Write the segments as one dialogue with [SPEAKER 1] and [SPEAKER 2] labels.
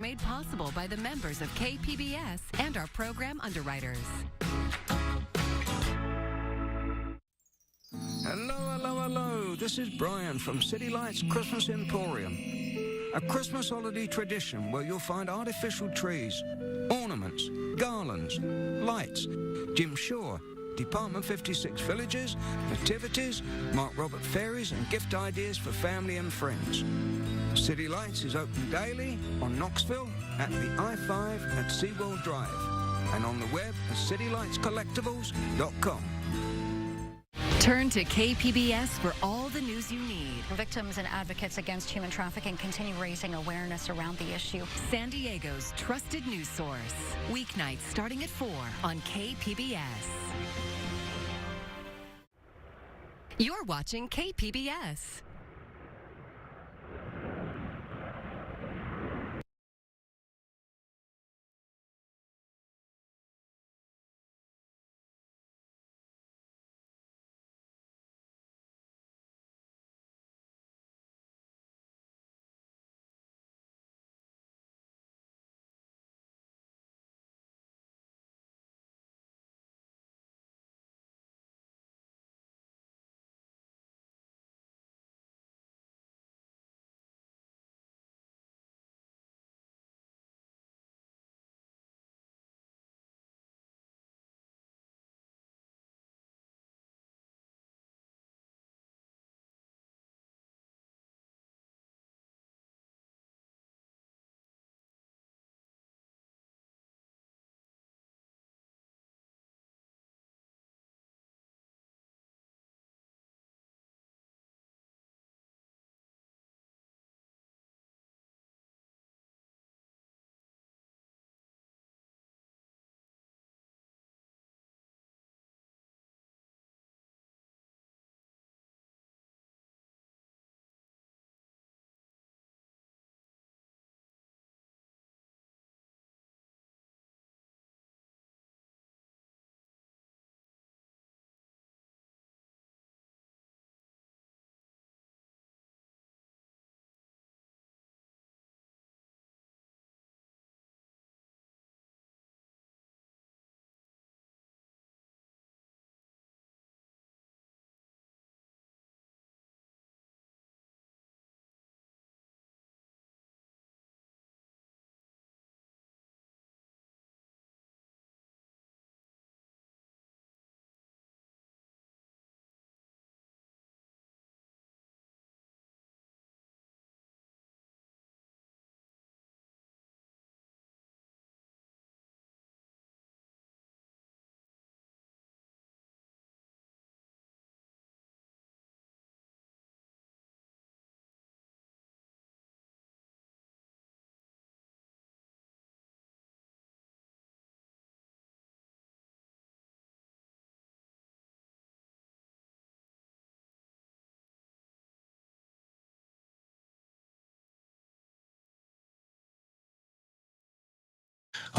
[SPEAKER 1] made possible by the members of KPBS and our program underwriters.
[SPEAKER 2] Hello. This is Brian from City Lights Christmas Emporium. A Christmas holiday tradition where you'll find artificial trees, ornaments, garlands, lights, Jim Shore, Department 56 villages, nativities, Mark Robert fairies, and gift ideas for family and friends. City Lights is open daily on Knoxville, at the I-5 at SeaWorld Drive, and on the web at citylightscollectibles.com.
[SPEAKER 1] Turn to KPBS for all the news you need.
[SPEAKER 3] Victims and advocates against human trafficking continue raising awareness around the issue.
[SPEAKER 1] San Diego's trusted news source. Weeknights starting at 4 on KPBS. You're watching KPBS.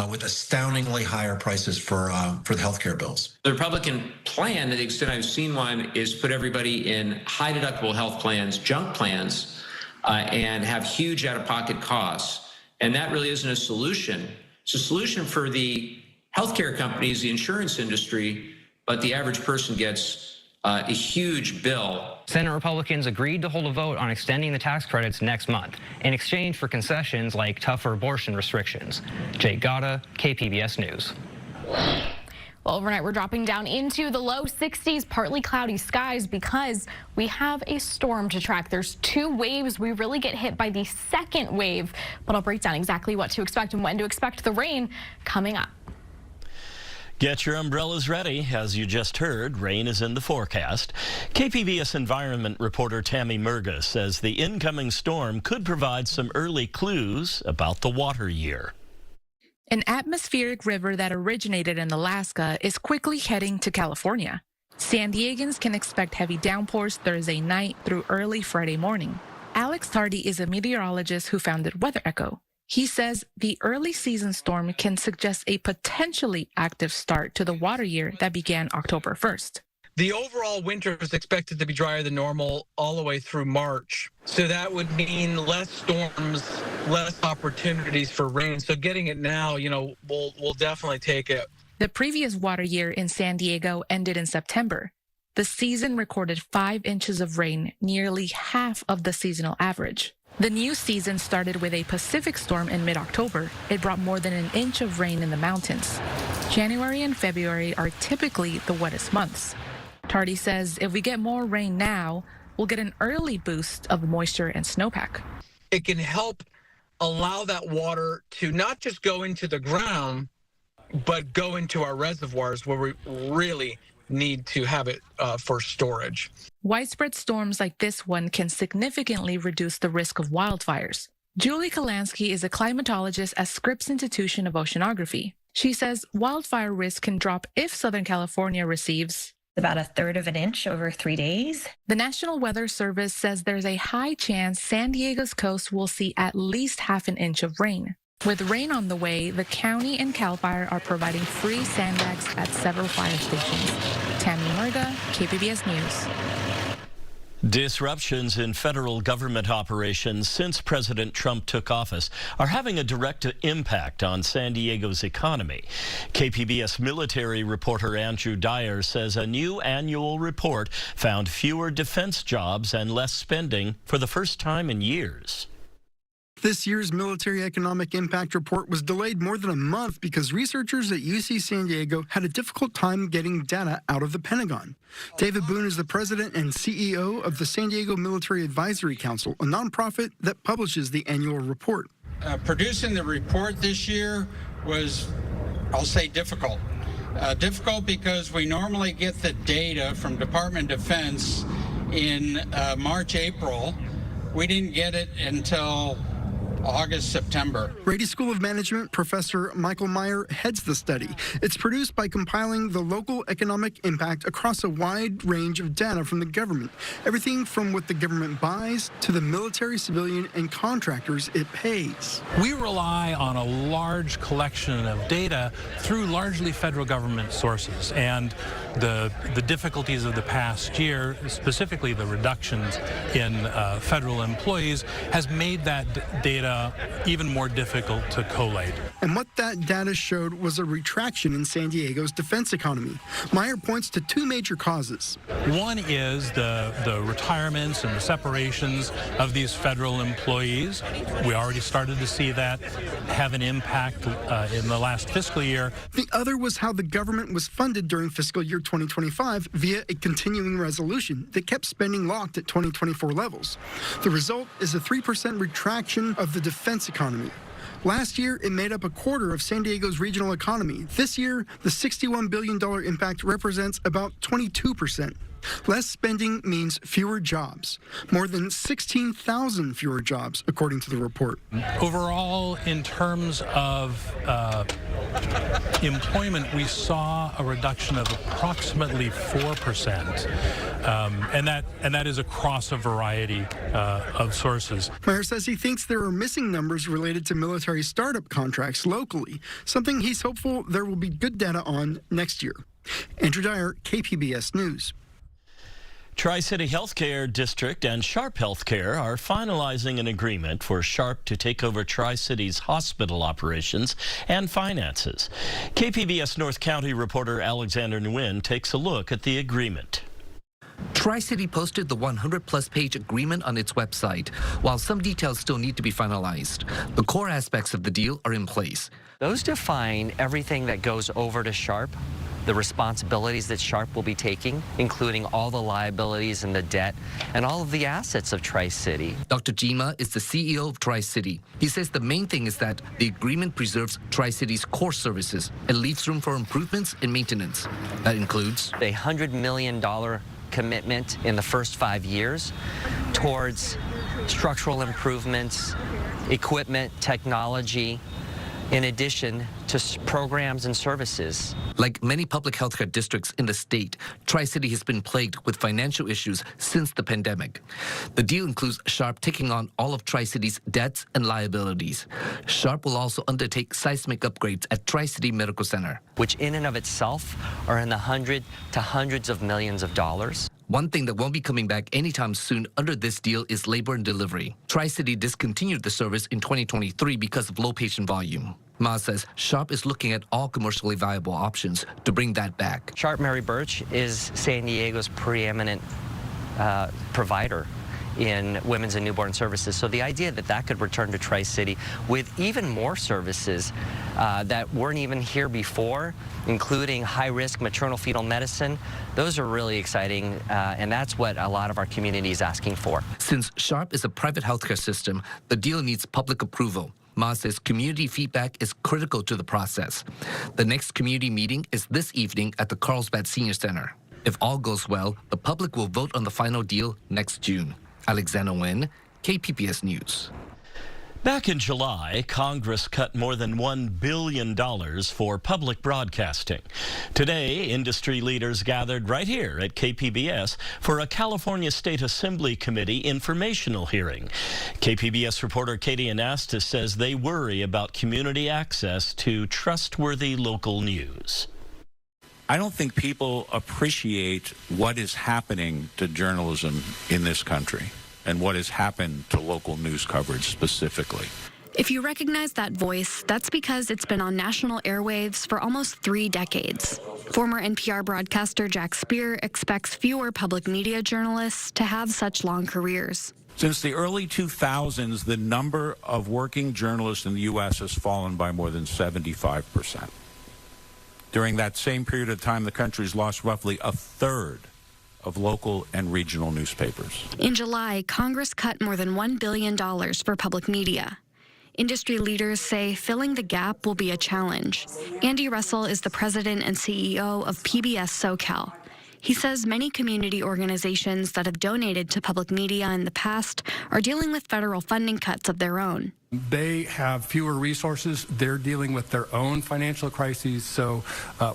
[SPEAKER 4] With astoundingly higher prices for the healthcare bills.
[SPEAKER 5] The Republican plan, to the extent I've seen one, is put everybody in high deductible health plans, junk plans, and have huge out-of-pocket costs. And that really isn't a solution. It's a solution for the healthcare companies, the insurance industry, but the average person gets a huge bill.
[SPEAKER 6] Senate Republicans agreed to hold a vote on extending the tax credits next month in exchange for concessions like tougher abortion restrictions. Jake Gata, KPBS News.
[SPEAKER 7] Well, overnight, we're dropping down into the low 60s, partly cloudy skies because we have a storm to track. There's two waves. We really get hit by the second wave, but I'll break down exactly what to expect and when to expect the rain coming up.
[SPEAKER 8] Get your umbrellas ready. As you just heard, rain is in the forecast. KPBS environment reporter Tammy Murga says the incoming storm could provide some early clues about the water year.
[SPEAKER 9] An atmospheric river that originated in Alaska is quickly heading to California. San Diegans can expect heavy downpours Thursday night through early Friday morning. Alex Hardy is a meteorologist who founded Weather Echo. He says the early season storm can suggest a potentially active start to the water year that began October 1st.
[SPEAKER 10] The overall winter is expected to be drier than normal all the way through March. So that would mean less storms, less opportunities for rain. So getting it now, we'll definitely take it.
[SPEAKER 9] The previous water year in San Diego ended in September. The season recorded 5 inches of rain, nearly half of the seasonal average. The new season started with a Pacific storm in mid-October. It brought more than an inch of rain in the mountains. January and February are typically the wettest months. Tardy says if we get more rain now, we'll get an early boost of moisture and snowpack.
[SPEAKER 10] It can help allow that water to not just go into the ground, but go into our reservoirs where we really need to have it for storage.
[SPEAKER 9] Widespread storms like this one can significantly reduce the risk of wildfires. Julie Kalansky is a climatologist at Scripps Institution of Oceanography. She says wildfire risk can drop if Southern California receives
[SPEAKER 11] about 1/3 of an inch over 3 days.
[SPEAKER 9] The National Weather Service says there's a high chance San Diego's coast will see at least half an inch of rain. With rain on the way, the county and CAL FIRE are providing free sandbags at several fire stations. Tammy Murga, KPBS News.
[SPEAKER 8] Disruptions in federal government operations since President Trump took office are having a direct impact on San Diego's economy. KPBS military reporter Andrew Dyer says a new annual report found fewer defense jobs and less spending for the first time in years.
[SPEAKER 12] This year's Military Economic Impact Report was delayed more than a month because researchers at UC San Diego had a difficult time getting data out of the Pentagon. David Boone is the president and CEO of the San Diego Military Advisory Council, a nonprofit that publishes the annual report.
[SPEAKER 13] Producing the report this year was, I'll say, difficult. Difficult because we normally get the data from Department of Defense in March, April. We didn't get it until August, September.
[SPEAKER 12] Rady School of Management professor Michael Meyer heads the study. It's produced by compiling the local economic impact across a wide range of data from the government. Everything from what the government buys to the military, civilian, and contractors it pays.
[SPEAKER 14] We rely on a large collection of data through largely federal government sources, and the difficulties of the past year, specifically the reductions in federal employees, has made that data even more difficult to collate.
[SPEAKER 12] And what that data showed was a retraction in San Diego's defense economy. Meyer points to 2 major causes.
[SPEAKER 14] One is the retirements and the separations of these federal employees. We already started to see that have an impact in the last fiscal year.
[SPEAKER 12] The other was how the government was funded during fiscal year 2025 via a continuing resolution that kept spending locked at 2024 levels. The result is a 3% retraction of the defense economy. Last year, it made up 1/4 of San Diego's regional economy. This year, the $61 billion impact represents about 22%. Less spending means fewer jobs. More than 16,000 fewer jobs, according to the report.
[SPEAKER 14] Overall, in terms of employment, we saw a reduction of approximately 4%, and that is across a variety of sources.
[SPEAKER 12] Meyer says he thinks there are missing numbers related to military startup contracts locally, something he's hopeful there will be good data on next year. Andrew Dyer, KPBS News.
[SPEAKER 8] Tri-City Healthcare District and Sharp Healthcare are finalizing an agreement for Sharp to take over Tri-City's hospital operations and finances. KPBS North County reporter Alexander Nguyen takes a look at the agreement.
[SPEAKER 15] Tri-City posted the 100-plus page agreement on its website. While some details still need to be finalized, the core aspects of the deal are in place.
[SPEAKER 16] Those define everything that goes over to Sharp, the responsibilities that Sharp will be taking, including all the liabilities and the debt, and all of the assets of Tri-City.
[SPEAKER 15] Dr. Jima is the CEO of Tri-City. He says the main thing is that the agreement preserves Tri-City's core services and leaves room for improvements and maintenance. That includes
[SPEAKER 16] a $100 million commitment in the first 5 years towards structural improvements, equipment, technology, in addition to programs and services.
[SPEAKER 15] Like many public healthcare districts in the state, Tri-City has been plagued with financial issues since the pandemic. The deal includes Sharp taking on all of Tri-City's debts and liabilities. Sharp will also undertake seismic upgrades at Tri-City Medical Center,
[SPEAKER 16] which in and of itself are in the hundreds of millions of dollars.
[SPEAKER 15] One thing that won't be coming back anytime soon under this deal is labor and delivery. Tri-City discontinued the service in 2023 because of low patient volume. Ma says Sharp is looking at all commercially viable options to bring that back.
[SPEAKER 16] Sharp Mary Birch is San Diego's preeminent provider in women's and newborn services. So the idea that that could return to Tri-City with even more services that weren't even here before, including high-risk maternal fetal medicine, those are really exciting, and that's what a lot of our community is asking for.
[SPEAKER 15] Since Sharp is a private healthcare system, the deal needs public approval. Ma says community feedback is critical to the process. The next community meeting is this evening at the Carlsbad Senior Center. If all goes well, the public will vote on the final deal next June. Alexander Nguyen, KPBS News.
[SPEAKER 8] Back in July, Congress cut more than $1 billion for public broadcasting. Today, industry leaders gathered right here at KPBS for a California State Assembly Committee informational hearing. KPBS reporter Katie Anastas says they worry about community access to trustworthy local news.
[SPEAKER 17] I don't think people appreciate what is happening to journalism in this country and what has happened to local news coverage specifically.
[SPEAKER 18] If you recognize that voice, that's because it's been on national airwaves for almost 3 decades. Former NPR broadcaster Jack Speer expects fewer public media journalists to have such long careers.
[SPEAKER 17] Since the early 2000s, the number of working journalists in the U.S. has fallen by more than 75%. During that same period of time, the country's lost roughly a third of local and regional newspapers.
[SPEAKER 18] In July, Congress cut more than $1 billion for public media. Industry leaders say filling the gap will be a challenge. Andy Russell is the president and CEO of PBS SoCal. He says many community organizations that have donated to public media in the past are dealing with federal funding cuts of their own.
[SPEAKER 19] They have fewer resources. They're dealing with their own financial crises. So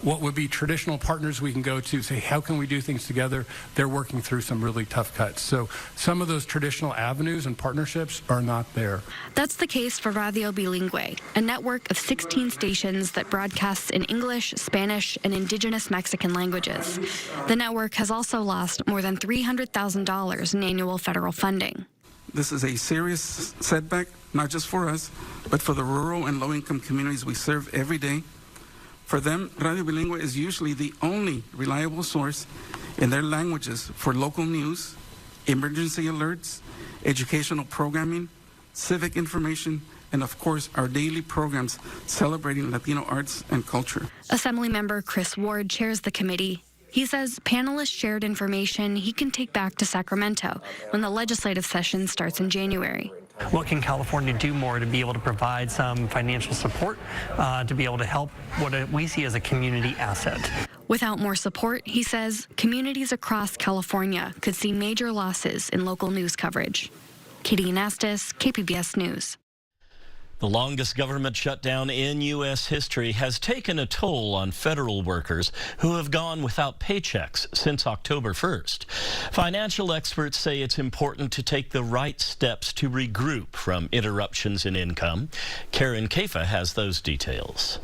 [SPEAKER 19] what would be traditional partners we can go to say, how can we do things together? They're working through some really tough cuts. So some of those traditional avenues and partnerships are not there.
[SPEAKER 18] That's the case for Radio Bilingüe, a network of 16 stations that broadcasts in English, Spanish, and indigenous Mexican languages. The network has also lost more than $300,000 in annual federal funding.
[SPEAKER 20] This is a serious setback, not just for us, but for the rural and low-income communities we serve every day. For them, Radio Bilingüe is usually the only reliable source in their languages for local news, emergency alerts, educational programming, civic information, and of course, our daily programs celebrating Latino arts and culture.
[SPEAKER 18] Assemblymember Chris Ward chairs the committee. He says panelists shared information he can take back to Sacramento when the legislative session starts in January.
[SPEAKER 21] What can California do more to be able to provide some financial support to be able to help what we see as a community asset?
[SPEAKER 18] Without more support, he says, communities across California could see major losses in local news coverage. Katie Anastas, KPBS News.
[SPEAKER 8] The longest government shutdown in U.S. history has taken a toll on federal workers who have gone without paychecks since October 1st. Financial experts say it's important to take the right steps to regroup from interruptions in income. Karen Kafa has those details.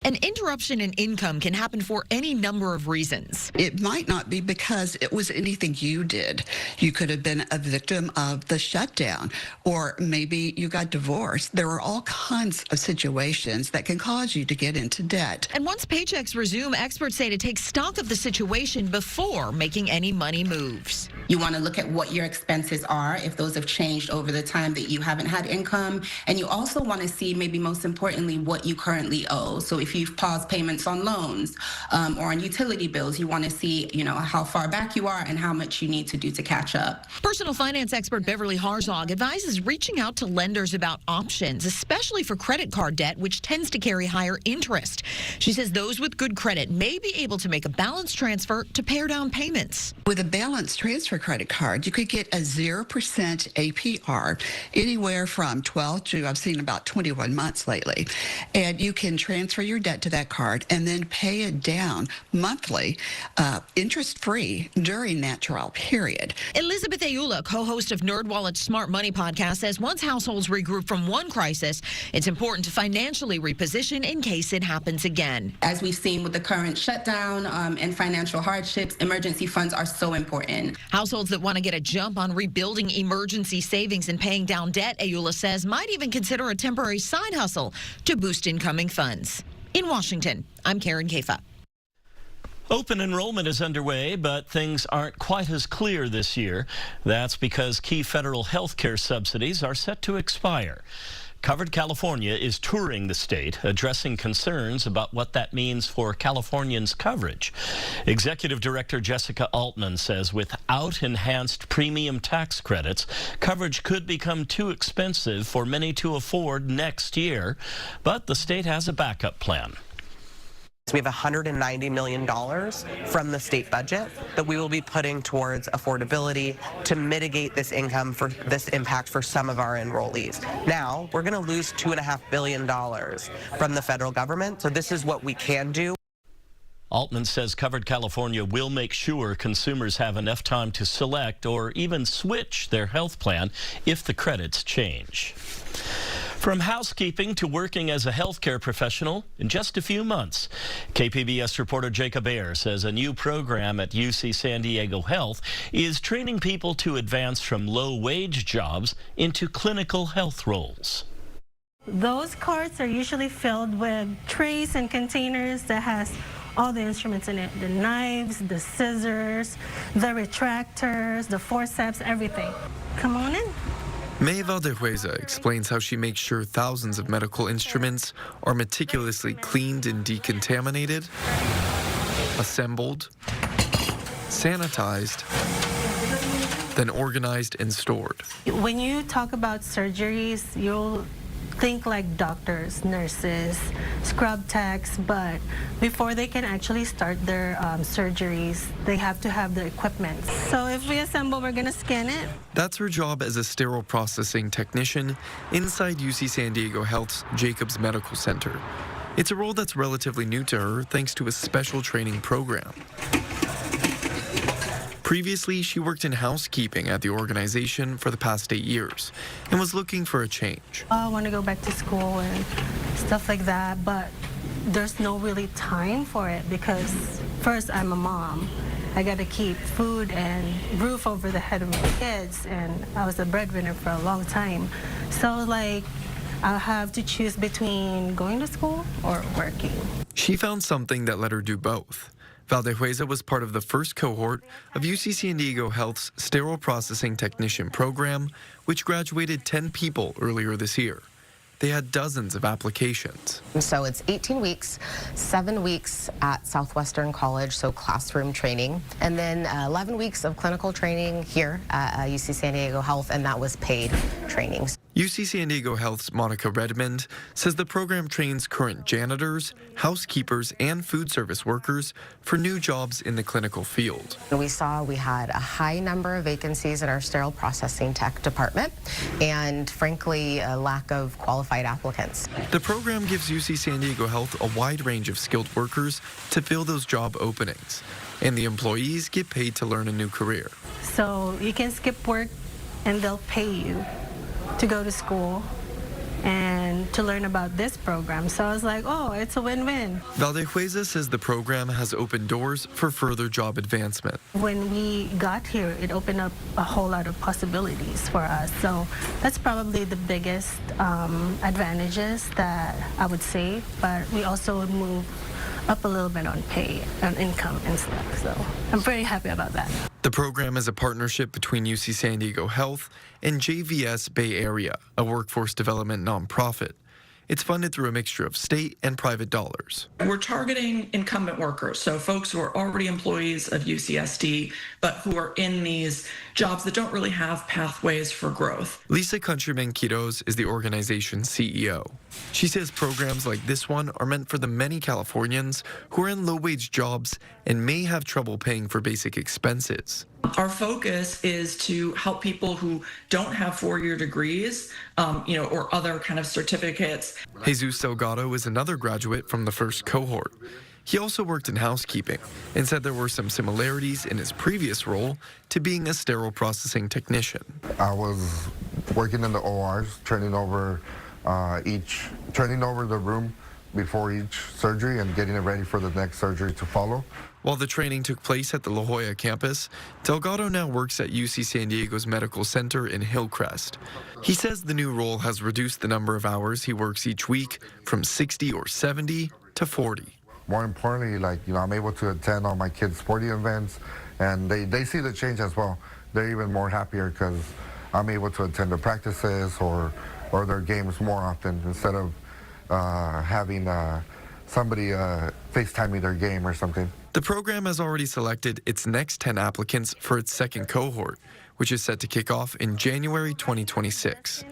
[SPEAKER 22] An interruption in income can happen for any number of reasons.
[SPEAKER 23] It might not be because it was anything you did. You could have been a victim of the shutdown, or maybe you got divorced. There are all kinds of situations that can cause you to get into debt.
[SPEAKER 22] And once paychecks resume, experts say to take stock of the situation before making any money moves.
[SPEAKER 24] You want to look at what your expenses are, if those have changed over the time that you haven't had income. And you also want to see, maybe most importantly, what you currently owe. So if you've paused payments on loans or on utility bills, you want to see, how far back you are and how much you need to do to catch up.
[SPEAKER 22] Personal finance expert Beverly Harzog advises reaching out to lenders about options, especially for credit card debt, which tends to carry higher interest. She says those with good credit may be able to make a balance transfer to pare down payments.
[SPEAKER 23] With a balance transfer a credit card, you could get a 0% APR, anywhere from 12 to, I've seen about 21 months lately. And you can transfer your debt to that card and then pay it down monthly, interest-free during that trial period.
[SPEAKER 22] Elizabeth Ayula, co-host of NerdWallet's Smart Money podcast, says once households regroup from one crisis, it's important to financially reposition in case it happens again.
[SPEAKER 24] As we've seen with the current shutdown and financial hardships, emergency funds are so important.
[SPEAKER 22] Households that want to get a jump on rebuilding emergency savings and paying down debt, Ayula says, might even consider a temporary side hustle to boost incoming funds. In Washington, I'm Karen Kafa.
[SPEAKER 8] Open enrollment is underway, but things aren't quite as clear this year. That's because key federal health care subsidies are set to expire. Covered California is touring the state, addressing concerns about what that means for Californians' coverage. Executive Director Jessica Altman says without enhanced premium tax credits, coverage could become too expensive for many to afford next year, but the state has a backup plan.
[SPEAKER 1] We have $190 million from the state budget that we will be putting towards affordability to mitigate this impact for some of our enrollees. Now, we're going to lose $2.5 billion from the federal government, so this is what we can do.
[SPEAKER 8] Altman says Covered California will make sure consumers have enough time to select or even switch their health plan if the credits change. From housekeeping to working as a healthcare professional in just a few months, KPBS reporter Jacob Ayer says a new program at UC San Diego Health is training people to advance from low-wage jobs into clinical health roles.
[SPEAKER 2] Those carts are usually filled with trays and containers that has all the instruments in it, the knives, the scissors, the retractors, the forceps, everything. Come on in.
[SPEAKER 3] May Valdehueza explains how she makes sure thousands of medical instruments are meticulously cleaned and decontaminated, assembled, sanitized, then organized and stored.
[SPEAKER 2] When you talk about surgeries, you'll think like doctors, nurses, scrub techs, but before they can actually start their surgeries, they have to have the equipment. So if we assemble, we're gonna scan it.
[SPEAKER 3] That's her job as a sterile processing technician inside UC San Diego Health's Jacobs Medical Center. It's a role that's relatively new to her thanks to a special training program. Previously, she worked in housekeeping at the organization for the past 8 years and was looking for a change.
[SPEAKER 2] I want to go back to school and stuff like that, but there's no really time for it because first, I'm a mom. I got to keep food and roof over the head of my kids, and I was a breadwinner for a long time. So, I'll have to choose between going to school or working.
[SPEAKER 3] She found something that let her do both. Valdehueza was part of the first cohort of UC San Diego Health's Sterile Processing Technician program, which graduated 10 people earlier this year. They had dozens of applications.
[SPEAKER 4] So it's 18 weeks, 7 weeks at Southwestern College, so classroom training, and then 11 weeks of clinical training here at UC San Diego Health, and that was paid training.
[SPEAKER 3] UC San Diego Health's Monica Redmond says the program trains current janitors, housekeepers, and food service workers for new jobs in the clinical field.
[SPEAKER 4] We saw we had a high number of vacancies in our sterile processing tech department and, frankly, a lack of qualified applicants.
[SPEAKER 3] The program gives UC San Diego Health a wide range of skilled workers to fill those job openings, and the employees get paid to learn a new career.
[SPEAKER 2] So you can skip work and they'll pay you to go to school and to learn about this program. So I was like, oh, it's a win-win.
[SPEAKER 3] Valdehueza says the program has opened doors for further job advancement.
[SPEAKER 2] When we got here, it opened up a whole lot of possibilities for us. So that's probably the biggest advantages that I would say, but we also move up a little bit on pay and income and stuff. So I'm very happy about that.
[SPEAKER 3] The program is a partnership between UC San Diego Health and JVS Bay Area, a workforce development nonprofit. It's funded through a mixture of state and private dollars.
[SPEAKER 25] We're targeting incumbent workers, so folks who are already employees of UCSD, but who are in these jobs that don't really have pathways for growth.
[SPEAKER 3] Lisa Countryman Quiroz is the organization's CEO. She says programs like this one are meant for the many Californians who are in low-wage jobs and may have trouble paying for basic expenses.
[SPEAKER 25] Our focus is to help people who don't have four-year degrees, or other kind of certificates.
[SPEAKER 3] Jesus Delgado is another graduate from the first cohort. He also worked in housekeeping and said there were some similarities in his previous role to being a sterile processing technician.
[SPEAKER 5] I was working in the ORs, turning over the room before each surgery and getting it ready for the next surgery to follow.
[SPEAKER 3] While the training took place at the La Jolla campus, Delgado now works at UC San Diego's Medical Center in Hillcrest. He says the new role has reduced the number of hours he works each week from 60 or 70 to 40.
[SPEAKER 5] More importantly, I'm able to attend all my kids' sporting events, and they see the change as well. They're even more happier because I'm able to attend the practices or their games more often instead of having somebody FaceTime me their game or something.
[SPEAKER 3] The program has already selected its next 10 applicants for its second cohort, which is set to kick off in January 2026.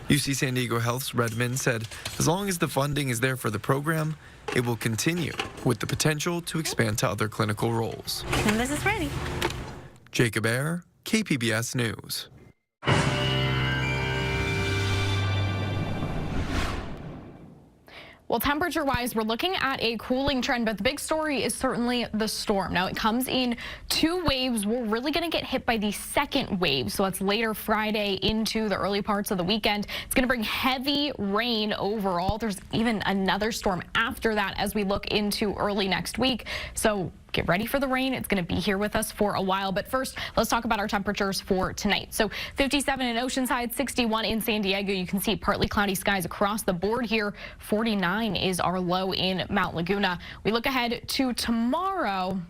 [SPEAKER 3] UC San Diego Health's Redmond said as long as the funding is there for the program, it will continue with the potential to expand to other clinical roles.
[SPEAKER 2] And this is ready.
[SPEAKER 3] Jacob Ayer, KPBS News.
[SPEAKER 6] Well, temperature-wise, we're looking at a cooling trend, but the big story is certainly the storm. Now, it comes in two waves. We're really going to get hit by the second wave, so it's later Friday into the early parts of the weekend. It's going to bring heavy rain overall. There's even another storm after that as we look into early next week. So get ready for the rain. It's going to be here with us for a while. But first, let's talk about our temperatures for tonight. So 57 in Oceanside, 61 in San Diego. You can see partly cloudy skies across the board here. 49 is our low in Mount Laguna. We look ahead to tomorrow.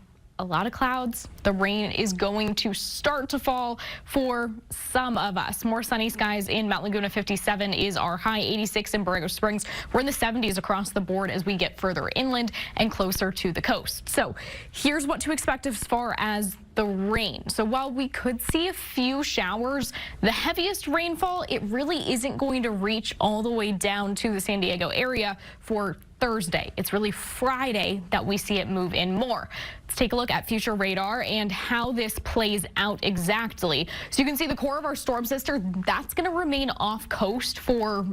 [SPEAKER 6] A lot of clouds. The rain is going to start to fall for some of us. More sunny skies in Mount Laguna. 57 is our high. 86 in Borrego Springs. We're in the 70s across the board as we get further inland and closer to the coast. So here's what to expect as far as the rain. So while we could see a few showers, the heaviest rainfall, it really isn't going to reach all the way down to the San Diego area for Thursday. It's really Friday that we see it move in more. Let's take a look at future radar and how this plays out exactly. So you can see the core of our storm system, that's going to remain off coast for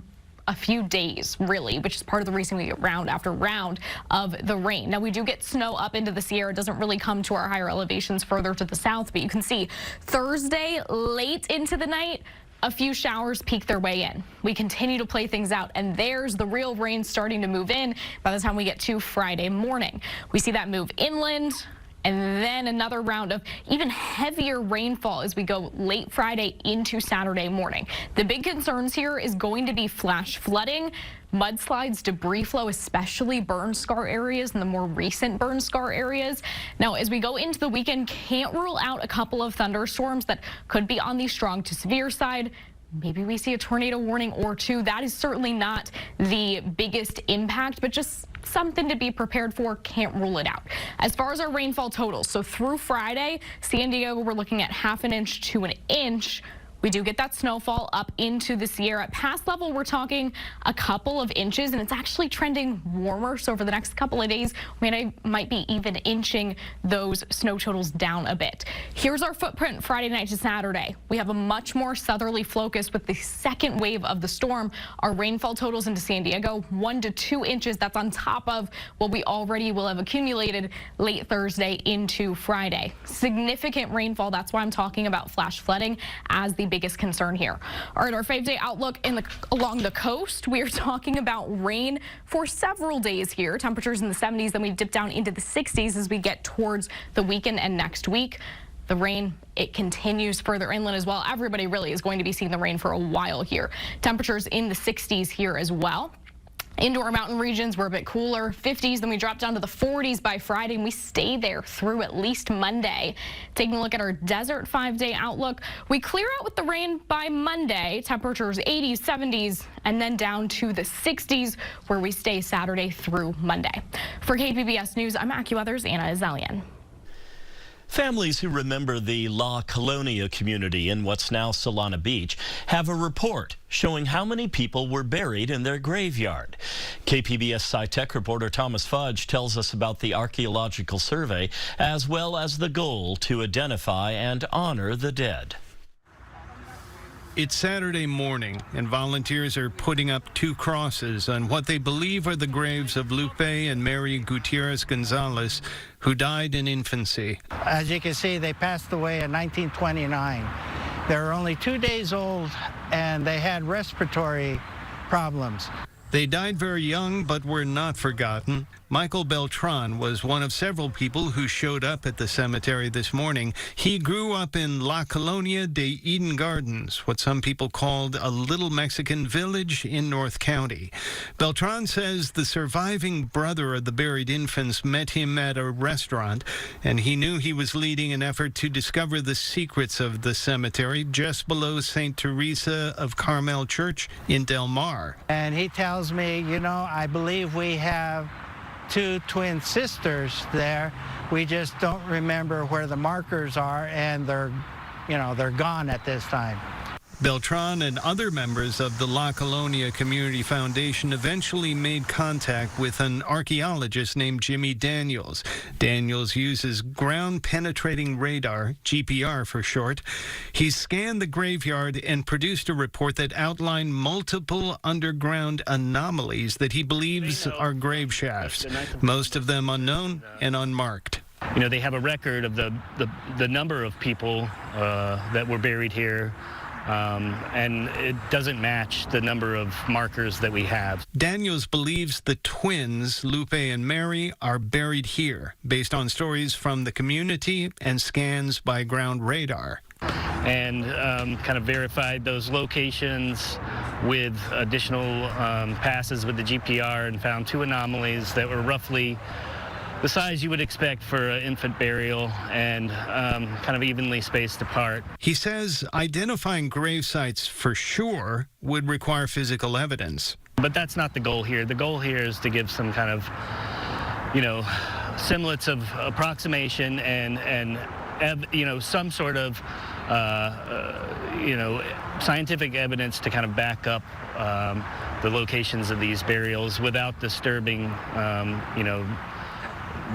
[SPEAKER 6] a few days, really, which is part of the reason we get round after round of the rain. Now, we do get snow up into the Sierra. It doesn't really come to our higher elevations further to the south, but you can see Thursday late into the night, a few showers peek their way in. We continue to play things out, and there's the real rain starting to move in by the time we get to Friday morning. We see that move inland, and then another round of even heavier rainfall as we go late Friday into Saturday morning. The big concerns here is going to be flash flooding, mudslides, debris flow, especially burn scar areas and the more recent burn scar areas. Now, as we go into the weekend, can't rule out a couple of thunderstorms that could be on the strong to severe side. Maybe we see a tornado warning or two. That is certainly not the biggest impact, but just something to be prepared for. Can't rule it out. As far as our rainfall totals, so through Friday, San Diego, we're looking at ½ an inch to an inch. We do get that snowfall up into the Sierra. At pass level, we're talking a couple of inches, and it's actually trending warmer. So over the next couple of days, we might be even inching those snow totals down a bit. Here's our footprint Friday night to Saturday. We have a much more southerly focus with the second wave of the storm. Our rainfall totals into San Diego, 1 to 2 inches. That's on top of what we already will have accumulated late Thursday into Friday. Significant rainfall. That's why I'm talking about flash flooding as the biggest concern here. All right, our 5-day outlook along the coast. We are talking about rain for several days here. Temperatures in the 70s, then we dip down into the 60s as we get towards the weekend and next week. The rain, it continues further inland as well. Everybody really is going to be seeing the rain for a while here. Temperatures in the 60s here as well. Indoor mountain regions were a bit cooler, 50s, then we drop down to the 40s by Friday, and we stay there through at least Monday. Taking a look at our desert 5-day outlook, we clear out with the rain by Monday. Temperatures 80s, 70s, and then down to the 60s, where we stay Saturday through Monday. For KPBS News, I'm AccuWeather's Anna Azalian.
[SPEAKER 8] Families who remember the La Colonia community in what's now Solana Beach have a report showing how many people were buried in their graveyard. KPBS SciTech reporter Thomas Fudge tells us about the archaeological survey as well as the goal to identify and honor the dead.
[SPEAKER 7] It's Saturday morning, and volunteers are putting up 2 crosses on what they believe are the graves of Lupe and Mary Gutierrez Gonzalez, who died in infancy.
[SPEAKER 9] As you can see, they passed away in 1929. They were only 2 days old, and they had respiratory problems.
[SPEAKER 7] They died very young, but were not forgotten. Michael Beltran was one of several people who showed up at the cemetery this morning. He grew up in La Colonia de Eden Gardens, what some people called a little Mexican village in North County. Beltran says the surviving brother of the buried infants met him at a restaurant, and he knew he was leading an effort to discover the secrets of the cemetery just below St. Teresa of Carmel Church in Del Mar.
[SPEAKER 9] And he tells me, you know, I believe we have 2 twin sisters there. We just don't remember where the markers are, and they're gone at this time.
[SPEAKER 7] Beltran and other members of the La Colonia Community Foundation eventually made contact with an archaeologist named Jimmy Daniels. Daniels uses ground-penetrating radar, GPR for short. He scanned the graveyard and produced a report that outlined multiple underground anomalies that he believes are grave shafts, most of them unknown and unmarked.
[SPEAKER 10] You know, they have a record of the number of people that were buried here. And it doesn't match the number of markers that we have.
[SPEAKER 7] Daniels believes the twins, Lupe and Mary, are buried here, based on stories from the community and scans by ground radar.
[SPEAKER 10] And kind of verified those locations with additional passes with the GPR and found 2 anomalies that were roughly the size you would expect for an infant burial and kind of evenly spaced apart.
[SPEAKER 7] He says identifying grave sites for sure would require physical evidence.
[SPEAKER 10] But that's not the goal here. The goal here is to give some kind of, semblance of approximation and some sort of, scientific evidence to kind of back up the locations of these burials without disturbing,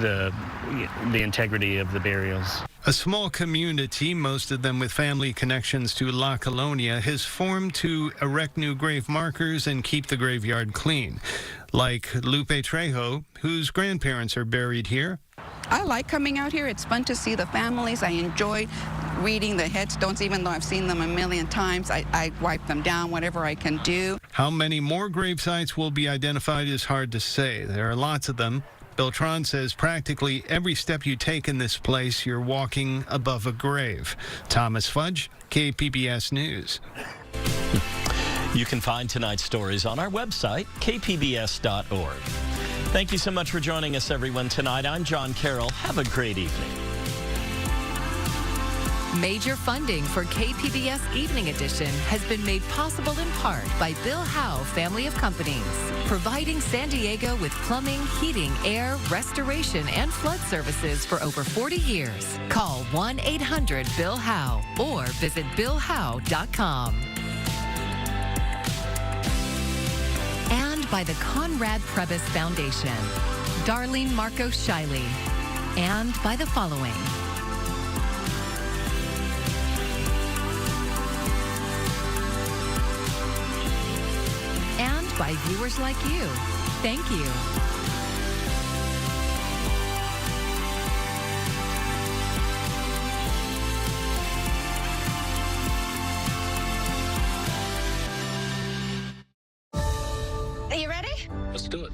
[SPEAKER 10] the integrity of the burials.
[SPEAKER 7] A small community, most of them with family connections to La Colonia, has formed to erect new grave markers and keep the graveyard clean. Like Lupe Trejo, whose grandparents are buried here.
[SPEAKER 11] I like coming out here. It's fun to see the families. I enjoy reading the headstones, even though I've seen them a million times. I wipe them down, whatever I can do.
[SPEAKER 7] How many more grave sites will be identified is hard to say. There are lots of them. Beltran says practically every step you take in this place, you're walking above a grave. Thomas Fudge, KPBS News.
[SPEAKER 8] You can find tonight's stories on our website, kpbs.org. Thank you so much for joining us, everyone, tonight. I'm John Carroll. Have a great evening.
[SPEAKER 13] Major funding for KPBS Evening Edition has been made possible in part by Bill Howe Family of Companies, providing San Diego with plumbing, heating, air, restoration, and flood services for over 40 years. Call 1-800-BILL-HOWE or visit BillHowe.com. And by the Conrad Prebys Foundation, Darlene Marcos Shiley, and by the following. And by viewers like you. Thank you.
[SPEAKER 26] Are you ready?
[SPEAKER 27] Let's do it.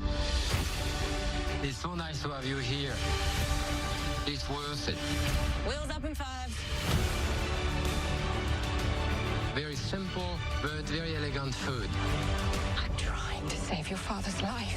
[SPEAKER 27] It's so nice to have you here. It's worth it.
[SPEAKER 26] Wheels up in 5.
[SPEAKER 27] Very simple, but very elegant food.
[SPEAKER 26] I'm trying to save your father's life.